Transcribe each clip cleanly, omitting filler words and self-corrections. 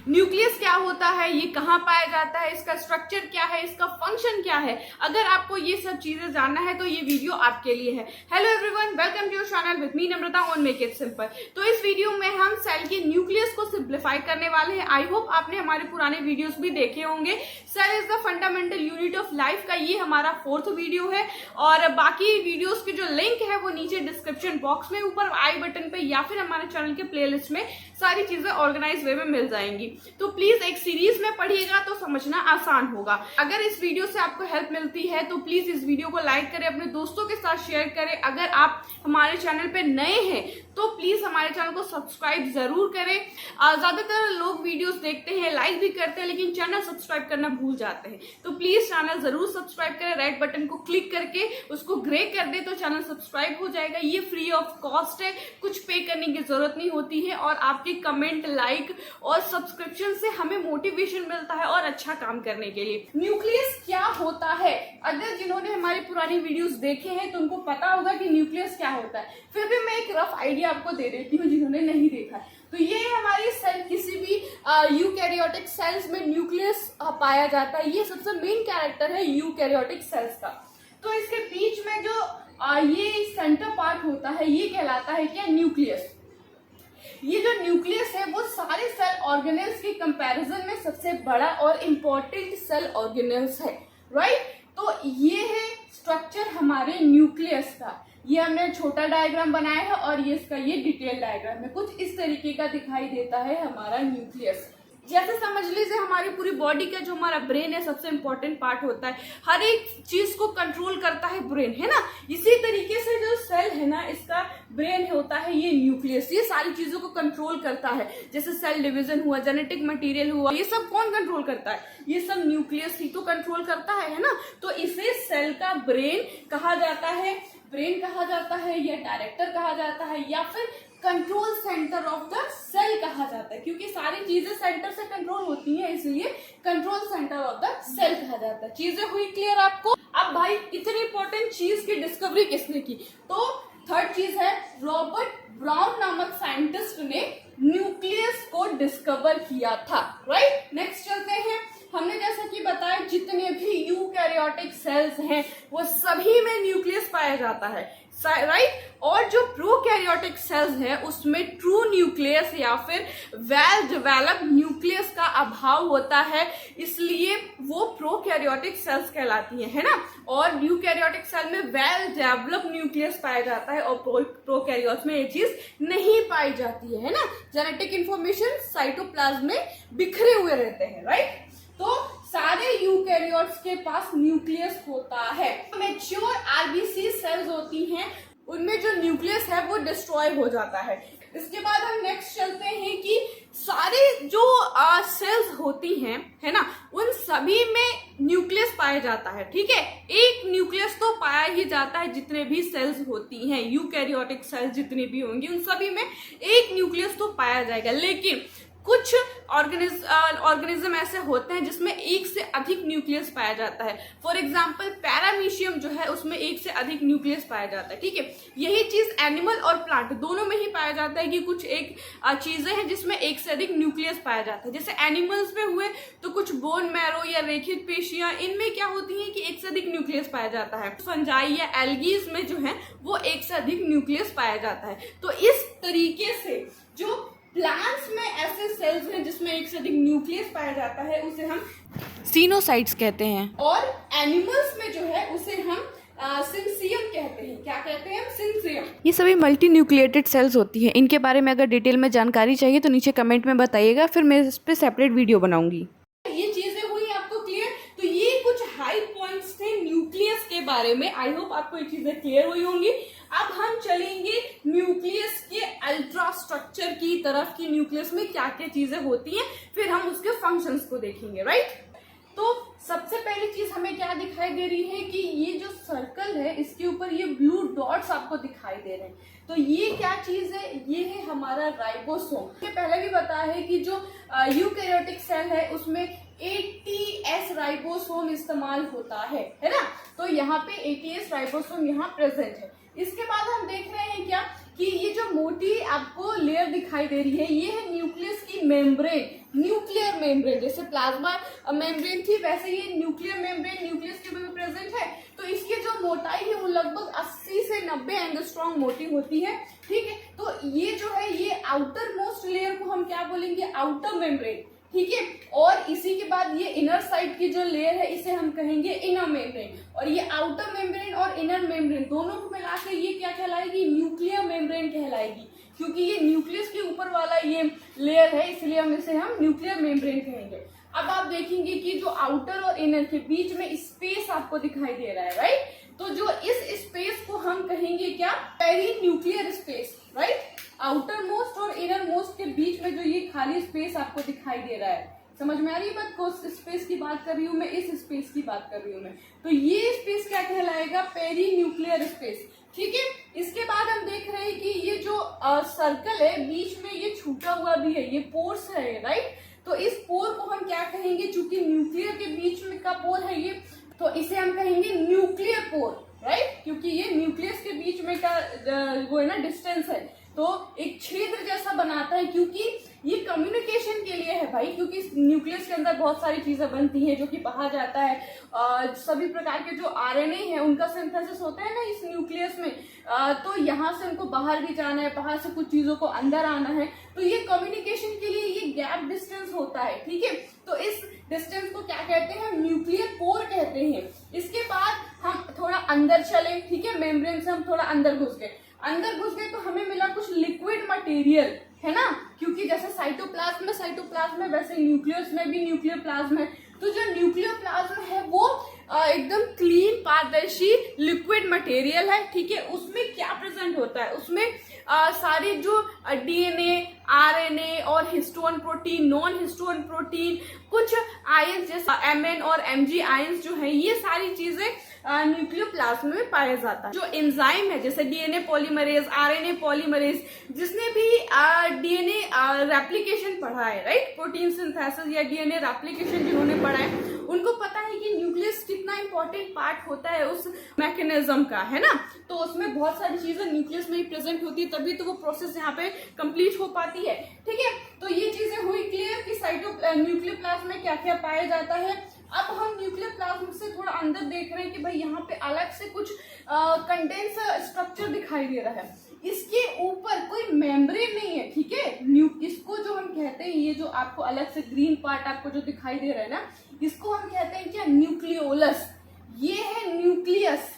Nucleus क्या होता है, ये कहाँ पाया जाता है, इसका स्ट्रक्चर क्या है, इसका फंक्शन क्या है। अगर आपको ये सब चीजें जानना है तो ये वीडियो आपके लिए है। Hello everyone, welcome to your channel with me Namrata on make it simple. तो इस वीडियो में हम सेल के न्यूक्लियस को सिंप्लीफाई करने वाले हैं। आई होप आपने हमारे पुराने वीडियोस भी देखे होंगे। Cell is the fundamental unit of life का ये हमारा 4th वीडियो है और बाकी वीडियोस की जो लिंक है वो नीचे डिस्क्रिप्शन बॉक्स में, ऊपर आई बटन पे या फिर हमारे चैनल के प्लेलिस्ट में सारी चीजें ऑर्गेनाइज वे में मिल जाएंगी। तो प्लीज एक सीरीज में पढ़िएगा तो समझना आसान होगा। अगर इस वीडियो से आपको हेल्प मिलती है तो प्लीज इस वीडियो को लाइक करें, अपने दोस्तों के साथ शेयर करें। अगर आप हमारे चैनल पे नए हैं तो प्लीज हमारे चैनल को सब्सक्राइब जरूर करें। ज्यादातर लोग वीडियोस देखते हैं, लाइक भी करते हैं, लेकिन चैनल सब्सक्राइब करना भूल जाते हैं। तो प्लीज चैनल जरूर सब्सक्राइब करें, रेड बटन को क्लिक करके उसको ग्रे कर दे तो चैनल सब्सक्राइब हो जाएगा। ये फ्री ऑफ कॉस्ट है, कुछ पे करने की जरूरत नहीं होती है और आपकी कमेंट, लाइक और सब्सक्रिप्शन से हमें मोटिवेशन मिलता है और अच्छा काम करने के लिए। न्यूक्लियस क्या होता है, अगर जिन्होंने हमारी पुरानी वीडियोस देखे हैं तो उनको पता होगा कि न्यूक्लियस क्या होता है। फिर भी मैं एक रफ आइडिया आपको दे देती हूँ जिन्होंने नहीं देखा है। तो ये हमारी सेल, किसी भी यूकैरियोटिक सेल्स में न्यूक्लियस पाया जाता है। ये सबसे मेन कैरेक्टर है यूकैरियोटिक सेल्स का। तो इसके बीच में जो ये सेंटर पार्ट होता है ये कहलाता है क्या, न्यूक्लियस। ये जो न्यूक्लियस है वो सारे सेल ऑर्गेनेल्स के कंपैरिजन में सबसे बड़ा और इम्पोर्टेंट सेल ऑर्गेनेल्स है, राइट। तो ये है स्ट्रक्चर हमारे न्यूक्लियस का। ये हमने छोटा डायग्राम बनाया है और ये इसका ये डिटेल डायग्राम है। कुछ इस तरीके का दिखाई देता है हमारा न्यूक्लियस। जैसे समझ लीजिए हमारी पूरी बॉडी का जो हमारा ब्रेन है सबसे इंपॉर्टेंट पार्ट होता है, हर एक चीज को कंट्रोल करता है ब्रेन, है ना। इसी तरीके से जो सेल है ना, इसका ब्रेन होता है ये न्यूक्लियस। ये सारी चीजों को कंट्रोल करता है। जैसे सेल डिवीजन हुआ, जेनेटिक मटेरियल हुआ, ये सब कौन कंट्रोल करता है, ये सब न्यूक्लियस ही तो कंट्रोल करता है ना। तो इसे सेल का ब्रेन कहा जाता है, या डायरेक्टर कहा जाता है, या फिर control centre of the cell कहा जाता है। क्योंकि सारी चीजें सेंटर से कंट्रोल होती हैं, इसलिए control centre of the cell कहा जाता है। चीजें हुई क्लियर आपको। अब भाई इतनी इंपॉर्टेंट चीज की डिस्कवरी किसने की, तो थर्ड चीज है रॉबर्ट ब्राउन नामक साइंटिस्ट ने न्यूक्लियस को डिस्कवर किया था, राइट। नेक्स्ट चलते हैं। हमने जैसा कि बताया जितने भी यूकैरियोटिक सेल्स हैं वो सभी में न्यूक्लियस पाया जाता है, राइट। और जो प्रोकैरियोटिक सेल्स है उसमें ट्रू न्यूक्लियस या फिर वेल डेवलप न्यूक्लियस का अभाव होता है, इसलिए वो प्रोकैरियोटिक सेल्स कहलाती है ना। और यूकैरियोटिक सेल में वेल डेवलप न्यूक्लियस पाया जाता है और प्रोकैरियोट्स में ये चीज नहीं पाई जाती है ना। जेनेटिक इंफॉर्मेशन साइटोप्लाज्म में बिखरे हुए रहते हैं, राइट। तो सारे यूकैरियोट्स के पास न्यूक्लियस होता है। मैच्योर आरबीसी सेल्स होती हैं, उनमें जो न्यूक्लियस है वो डिस्ट्रॉय हो जाता है। इसके बाद हम नेक्स्ट चलते हैं कि सारे जो सेल्स होती हैं, है ना, उन सभी में न्यूक्लियस पाया जाता है, ठीक है। एक न्यूक्लियस तो पाया ही जाता है जितने भी सेल्स होती हैं, यूकैरियोटिक सेल्स जितने भी होंगी उन सभी में एक न्यूक्लियस तो पाया जाएगा। लेकिन कुछ ऑर्गेनिज्म ऐसे होते हैं जिसमें एक से अधिक न्यूक्लियस पाया जाता है। फॉर एग्जांपल पैरामीशियम जो है उसमें एक से अधिक न्यूक्लियस पाया जाता है, ठीक है। यही चीज एनिमल और प्लांट दोनों में ही पाया जाता है कि कुछ एक चीजें हैं जिसमें एक से अधिक न्यूक्लियस पाया जाता है। जैसे एनिमल्स में हुए तो कुछ बोन मैरो या रेखित पेशियां, इनमें क्या होती है कि एक से अधिक न्यूक्लियस पाया जाता है। फंजाई या एल्गीज में जो है वो एक से अधिक न्यूक्लियस पाया जाता है। तो इस तरीके से जो प्लांट्स में ऐसे सेल्स हैं जिसमें एक से अधिक न्यूक्लियस पाया जाता है उसे हम सीनोसाइट्स कहते हैं, और एनिमल्स में जो है उसे हम सिंसियम कहते हैं। क्या कहते हैं हम, सिंसियम। ये सभी मल्टी न्यूक्लिएटेड सेल्स होती हैं। इनके बारे में अगर डिटेल में जानकारी चाहिए तो नीचे कमेंट में बताइएगा, फिर मैं इस पे सेपरेट वीडियो बनाऊंगी। ये चीजें हुई आपको क्लियर। तो ये कुछ हाई पॉइंट्स थे न्यूक्लियस के बारे में। आई होप आपको ये चीजें क्लियर हुई होंगी। अब हम चलेंगे न्यूक्लियस के अल्ट्रा स्ट्रक्चर की तरफ कि न्यूक्लियस में क्या क्या चीजें होती हैं, फिर हम उसके फंक्शंस को देखेंगे, राइट। तो सबसे पहली चीज हमें क्या दिखाई दे रही है कि ये जो सर्कल है इसके ऊपर ये ब्लू डॉट्स आपको दिखाई दे रहे हैं। तो ये क्या चीज है, ये है हमारा राइबोसोम। ये पहले भी बताया है कि जो यूकैरियोटिक सेल है उसमें ATS राइबोसोम इस्तेमाल होता है ना। तो यहाँ पे ATS राइबोसोम यहाँ प्रेजेंट है। इसके बाद हम देख रहे हैं क्या कि ये जो मोटी आपको लेयर दिखाई दे रही है ये है न्यूक्लियस की इसकी मेम्ब्रेन, न्यूक्लियर मेम्ब्रेन, जैसे प्लाज्मा मेम्ब्रेन थी वैसे ये न्यूक्लियर मेम्ब्रेन न्यूक्लियस के में प्रेजेंट है। तो इसकी जो मोटाई है वो लगभग 80 से 90 एंगस्ट्रॉम मोटी होती है। ठीक है, तो ये जो है ये आउटर मोस्ट लेयर को हम क्या बोलेंगे, आउटर मेम्ब्रेन। ठीक है, और इसी के बाद ये इनर साइड की जो लेयर है इसे हम कहेंगे इनर मेम्ब्रेन। और ये आउटर मेम्ब्रेन और इनर मेम्ब्रेन दोनों को मिलाकर ये क्या कहलाएगी, न्यूक्लियर मेम्ब्रेन कहलाएगी, क्योंकि ये न्यूक्लियस के ऊपर वाला ये लेयर है, इसलिए हम इसे न्यूक्लियर मेम्ब्रेन कहेंगे। अब आप देखेंगे कि जो आउटर और इनर के बीच में स्पेस आपको दिखाई दे रहा है, राइट। तो जो इस स्पेस को हम कहेंगे क्या, perinuclear space, right. Outermost और इनर मोस्ट के बीच में जो ये खाली स्पेस आपको दिखाई दे रहा है, समझ में आ रही है बात, कौन स्पेस की बात कर रही हूँ मैं, इस स्पेस की बात कर रही हूँ मैं। तो ये स्पेस क्या कहलाएगा, पेरी न्यूक्लियर स्पेस। ठीक है, इसके बाद हम देख रहे हैं कि ये जो सर्कल है बीच में ये छूटा हुआ भी है, ये पोर्स है, राइट। तो इस पोर को हम क्या कहेंगे, चूंकि न्यूक्लियर के बीच में का पोर है ये, तो इसे हम कहेंगे न्यूक्लियर पोर, राइट, क्योंकि ये न्यूक्लियस के बीच में का वो है ना डिस्टेंस है, तो एक छेद जैसा बनाता है, क्योंकि ये कम्युनिकेशन के लिए है भाई, क्योंकि न्यूक्लियस के अंदर बहुत सारी चीजें बनती हैं जो कि बाहर जाता है। सभी प्रकार के जो आरएनए है उनका सिंथेसिस होता है ना इस न्यूक्लियस में, तो यहाँ से उनको बाहर भी जाना है, बाहर से कुछ चीजों को अंदर आना है, तो ये कम्युनिकेशन के लिए ये गैप डिस्टेंस होता है। ठीक है, तो इस डिस्टेंस को क्या कहते हैं, न्यूक्लियर पोर कहते हैं। इसके बाद हम थोड़ा अंदर चले, ठीक है, मेम्ब्रेन से हम थोड़ा अंदर घुस गए तो हमें मिला कुछ लिक्विड मटेरियल, है ना, क्योंकि जैसे साइटोप्लाज्म है वैसे न्यूक्लियस में भी न्यूक्लियर प्लाज्म है। तो जो न्यूक्लियर प्लाज्म है वो एकदम क्लीन पारदर्शी लिक्विड मटेरियल है। ठीक है, उसमें क्या प्रेजेंट होता है, उसमें सारे जो डीएनए, आरएनए और histone protein, non histone protein, कुछ आयंस जैसे एमएन और एमजी आयंस जो है, ये सारी चीजें न्यूक्लियोप्लाज्म में पाया जाता है। जो एंजाइम है जैसे डीएनए पॉलीमरेज, आरएनए पॉलीमरेज, जिसने भी डीएनए रेप्लिकेशन पढ़ा है, राइट, प्रोटीन सिंथेसिस या डीएनए रेप्लिकेशन जिन्होंने पढ़ा है उनको पता है कि न्यूक्लियस कितना इंपॉर्टेंट पार्ट होता है उस मैकेनिज्म का, है ना। तो उसमें बहुत सारी चीजें न्यूक्लियस में ही प्रेजेंट होती है, तभी तो वो प्रोसेस यहाँ पे कंप्लीट हो पाती है। ठीक है, तो ये चीजें हुई क्लियर कि न्यूक्लियर प्लाज्म में क्या क्या पाया जाता है। अब हम न्यूक्लियर प्लाज्म से थोड़ा अंदर देख रहे हैं कि भाई यहाँ पे अलग से कुछ कंडेंस स्ट्रक्चर दिखाई दे रहा है, इसके ऊपर कोई मेम्ब्रेन नहीं है। ठीक है, इसको जो हम कहते हैं, ये जो आपको अलग से ग्रीन पार्ट आपको जो दिखाई दे रहा है ना, इसको हम कहते हैं क्या, न्यूक्लियोलस। ये है न्यूक्लियस,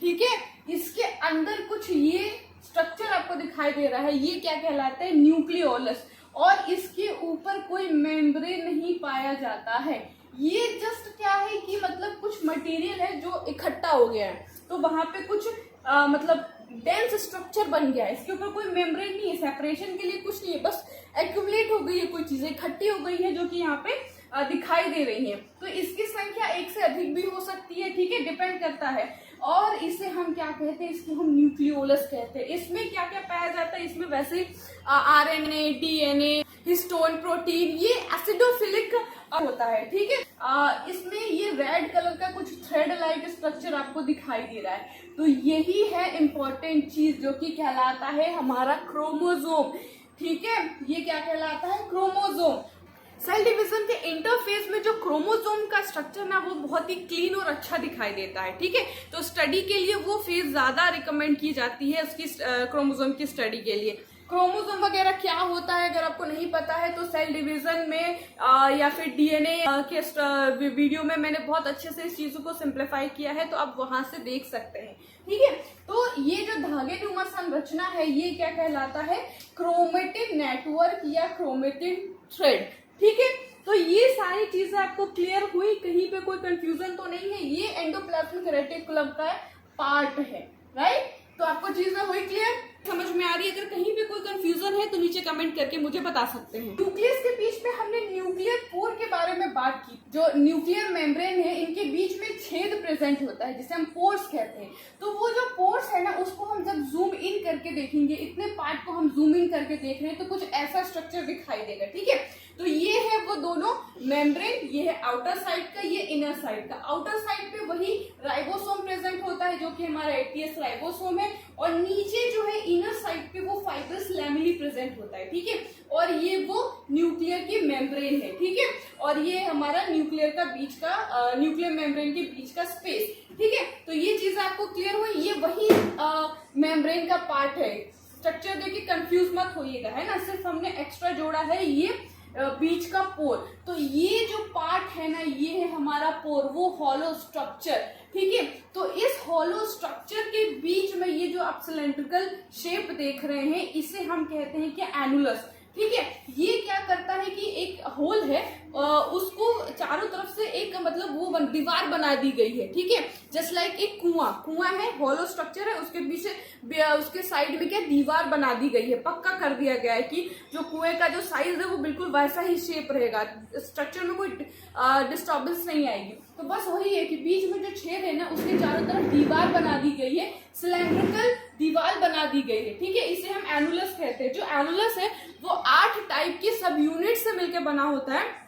ठीक है, इसके अंदर कुछ ये स्ट्रक्चर आपको दिखाई दे रहा है, ये क्या कहलाता है, न्यूक्लियोलस। और इसके ऊपर कोई मेम्ब्रेन नहीं पाया जाता है। ये जस्ट क्या है कि मतलब कुछ मटेरियल है जो इकट्ठा हो गया है, तो वहां पे कुछ मतलब डेंस स्ट्रक्चर बन गया है, इसके ऊपर कोई मेम्ब्रेन नहीं है, सेपरेशन के लिए कुछ नहीं है, बस एक्यूमुलेट हो गई है, कोई चीजें इकट्ठी हो गई है जो कि यहाँ पे दिखाई दे रही है। तो इसकी संख्या एक से अधिक भी हो सकती है, ठीक है, डिपेंड करता है। और इसे हम क्या कहते हैं, इसको हम न्यूक्लियोलस कहते हैं। इसमें क्या क्या पाया जाता है, इसमें वैसे आरएनए, डीएनए, हिस्टोन प्रोटीन, ये एसिडोफिलिक होता है। ठीक है, इसमें ये रेड कलर का कुछ थ्रेड लाइक स्ट्रक्चर आपको दिखाई दे रहा है, तो यही है इंपॉर्टेंट चीज जो कि कहलाता है हमारा क्रोमोसोम। ठीक है, ये क्या कहलाता है, क्रोमोसोम। सेल डिवीजन के इंटरफेस में जो क्रोमोसोम का स्ट्रक्चर ना वो बहुत ही क्लीन और अच्छा दिखाई देता है। ठीक है, तो स्टडी के लिए वो फेज ज्यादा रिकमेंड की जाती है उसकी क्रोमोसोम की स्टडी के लिए। क्रोमोसोम वगैरह क्या होता है अगर आपको नहीं पता है तो सेल डिवीजन में या फिर डीएनए के वीडियो में मैंने बहुत अच्छे से इस चीजों को सिंप्लीफाई किया है, तो आप वहां से देख सकते हैं। ठीक है, तो ये जो धागेनुमा संरचना है ये क्या कहलाता है, क्रोमेटिन नेटवर्क या क्रोमेटिन थ्रेड। ठीक है, तो ये सारी चीजें आपको क्लियर हुई, कहीं पे कोई कंफ्यूजन तो नहीं है। ये एंडोप्लाज्मिक रेटिकुलम का पार्ट है, राइट। तो आपको चीजें हुई क्लियर, समझ में आ रही है। अगर कहीं पे कोई कंफ्यूजन है तो नीचे कमेंट करके मुझे बता सकते हैं। न्यूक्लियस के बीच में हमने न्यूक्लियर पोर के बारे में बात की। जो न्यूक्लियर मेम्ब्रेन है इनके बीच में छेद प्रेजेंट होता है जिसे हम पोर्स कहते हैं। तो वो जो पोर्स है ना उसको हम जब जूम इन करके देखेंगे, इतने पार्ट को हम जूम इन करके देख रहे हैं तो कुछ ऐसा स्ट्रक्चर दिखाई देगा। ठीक है, तो ये है वो दोनों मेम्ब्रेन, ये है आउटर साइड का, ये इनर साइड का। आउटर साइड पे वही राइबोसोम प्रेजेंट होता है जो कि हमारा 80S राइबोसोम है, और नीचे जो है इनर साइड पे वो फाइब्रस लैमेली प्रेजेंट होता है। ठीक है, और ये वो न्यूक्लियर की मेम्ब्रेन है। ठीक है, और ये हमारा न्यूक्लियर का बीच का न्यूक्लियर मेम्ब्रेन के बीच का स्पेस। ठीक है, तो ये चीज आपको क्लियर हुई, ये वही मेम्ब्रेन का पार्ट है। स्ट्रक्चर देखिए कंफ्यूज मत होइएगा, है ना, सिर्फ हमने एक्स्ट्रा जोड़ा है ये बीच का पोर। तो ये जो पार्ट है ना ये है हमारा पोर, वो हॉलो स्ट्रक्चर। ठीक है, तो इस हॉलो स्ट्रक्चर के बीच में ये जो आप सिलेंड्रिकल शेप देख रहे हैं इसे हम कहते हैं कि एनुलस। ठीक है, ये क्या करता है कि एक होल है उसको चारों तरफ से एक मतलब वो दीवार बना दी गई है। ठीक है, जस्ट लाइक एक कुआं है, हॉलो स्ट्रक्चर है, उसके पीछे उसके साइड में क्या दीवार बना दी गई है, पक्का कर दिया गया है कि जो कुएं का जो साइज है वो बिल्कुल वैसा ही शेप रहेगा, स्ट्रक्चर में कोई डिस्टर्बेंस नहीं आएगी। तो बस वही है कि बीच में जो छेद है ना उसके चारों तरफ दीवार बना दी गई है, सिलेंड्रिकल दीवार बना दी गई है। ठीक है, इसे हम एनुलस कहते हैं। जो एनुलस है वो 8 टाइप के सब यूनिट से मिलकर बना होता है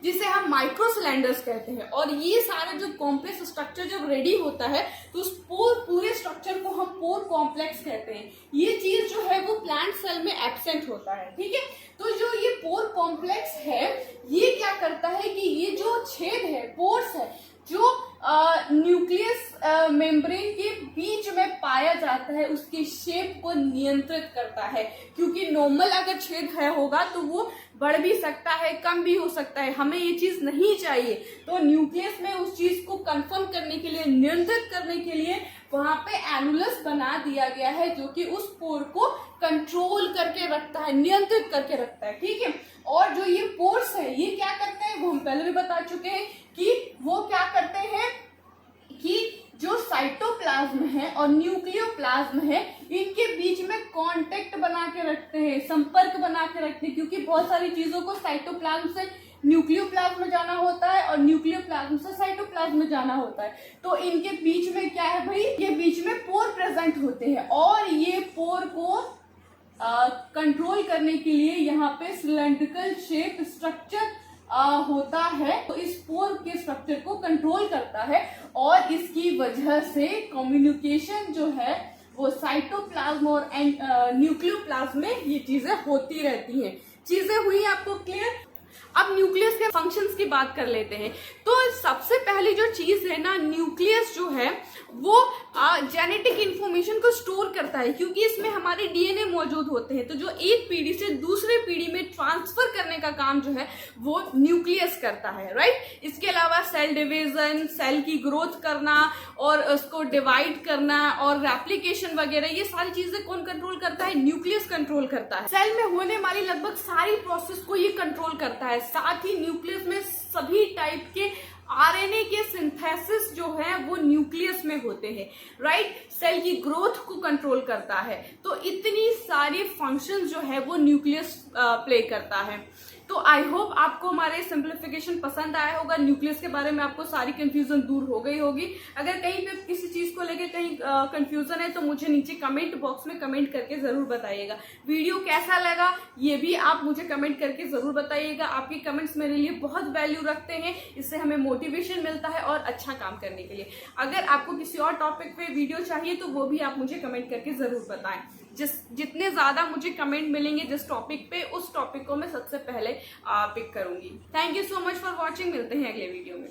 जिसे हम माइक्रो सिलेंडर्स कहते हैं। और ये सारा जो कॉम्प्लेक्स स्ट्रक्चर जब रेडी होता है तो उस पूरे स्ट्रक्चर को हम पोर कॉम्प्लेक्स कहते हैं। ये चीज जो है वो प्लांट सेल में एब्सेंट होता है। ठीक है, तो जो ये पोर कॉम्प्लेक्स है ये क्या करता है कि ये जो छेद है, पोर्स है, जो न्यूक्लियस मेम्ब्रेन के बीच में पाया जाता है उसके शेप को नियंत्रित करता है। क्योंकि नॉर्मल अगर छेद है होगा तो वो बढ़ भी सकता है, कम भी हो सकता है, हमें ये चीज नहीं चाहिए। तो न्यूक्लियस में उस चीज को कंफर्म करने के लिए, नियंत्रित करने के लिए वहां पे एनुलस बना दिया गया है जो कि उस पोर को कंट्रोल करके रखता है, नियंत्रित करके रखता है। ठीक है, और जो ये पोर्स है ये क्या करते हैं वो हम पहले भी बता चुके हैं कि वो क्या करते हैं कि जो साइटोप्लाज्म है और न्यूक्लियोप्लाज्म है इनके बीच में कांटेक्ट बना के रखते हैं, संपर्क बना के रखते हैं। क्योंकि बहुत सारी चीजों को साइटोप्लाज्म से न्यूक्लियोप्लाज्म में जाना होता है और न्यूक्लियोप्लाज्म से साइटोप्लाज्म में जाना होता है। तो इनके बीच में क्या है भाई, ये बीच में पोर प्रेजेंट होते हैं और ये पोर को कंट्रोल करने के लिए यहाँ पे सिलेंड्रिकल शेप स्ट्रक्चर होता है। तो इस पोर के स्ट्रक्चर को कंट्रोल करता है और इसकी वजह से कम्युनिकेशन जो है वो साइटोप्लाज्म और न्यूक्लियोप्लाज्म में ये चीजें होती रहती हैं। चीजें हुई आपको क्लियर? अब न्यूक्लियस के फंक्शंस की बात कर लेते हैं। तो सबसे पहली जो चीज है ना, न्यूक्लियस जो है वो जेनेटिक इंफॉर्मेशन को स्टोर करता है क्योंकि इसमें हमारे डीएनए मौजूद होते हैं। तो जो एक पीढ़ी से दूसरे पीढ़ी में ट्रांसफर करने का काम जो है वो न्यूक्लियस करता है, राइट। इसके अलावा सेल डिवीजन, सेल की ग्रोथ करना और उसको डिवाइड करना और रेप्लिकेशन वगैरह, ये सारी चीजें कौन कंट्रोल करता है? न्यूक्लियस कंट्रोल करता है। सेल में होने वाली लगभग सारी प्रोसेस को ये कंट्रोल करता है। साथ ही न्यूक्लियस में सभी टाइप के आरएनए के सिंथेसिस जो है वो न्यूक्लियस में होते हैं, राइट। सेल की ग्रोथ को कंट्रोल करता है। तो इतनी सारी फंक्शंस जो है वो न्यूक्लियस प्ले करता है। तो आई होप आपको हमारे सिंप्लीफिकेशन पसंद आया होगा। न्यूक्लियस के बारे में आपको सारी कंफ्यूजन दूर हो गई होगी। अगर कहीं पे किसी चीज को लेकर कहीं कंफ्यूजन है तो मुझे नीचे कमेंट बॉक्स में कमेंट करके जरूर बताइएगा। वीडियो कैसा लगा ये भी आप मुझे कमेंट करके जरूर बताइएगा। आपके कमेंट्स मेरे लिए बहुत वैल्यू रखते हैं, इससे हमें मोटिवेशन मिलता है और अच्छा काम करने के लिए। अगर आपको किसी और टॉपिक पे वीडियो चाहिए तो वो भी आप मुझे कमेंट करके जरूर बताएं। जितने ज्यादा मुझे कमेंट मिलेंगे जिस टॉपिक पे, उस टॉपिक को मैं सबसे पहले पिक करूंगी। Thank you so much for watching. मिलते हैं अगले वीडियो में।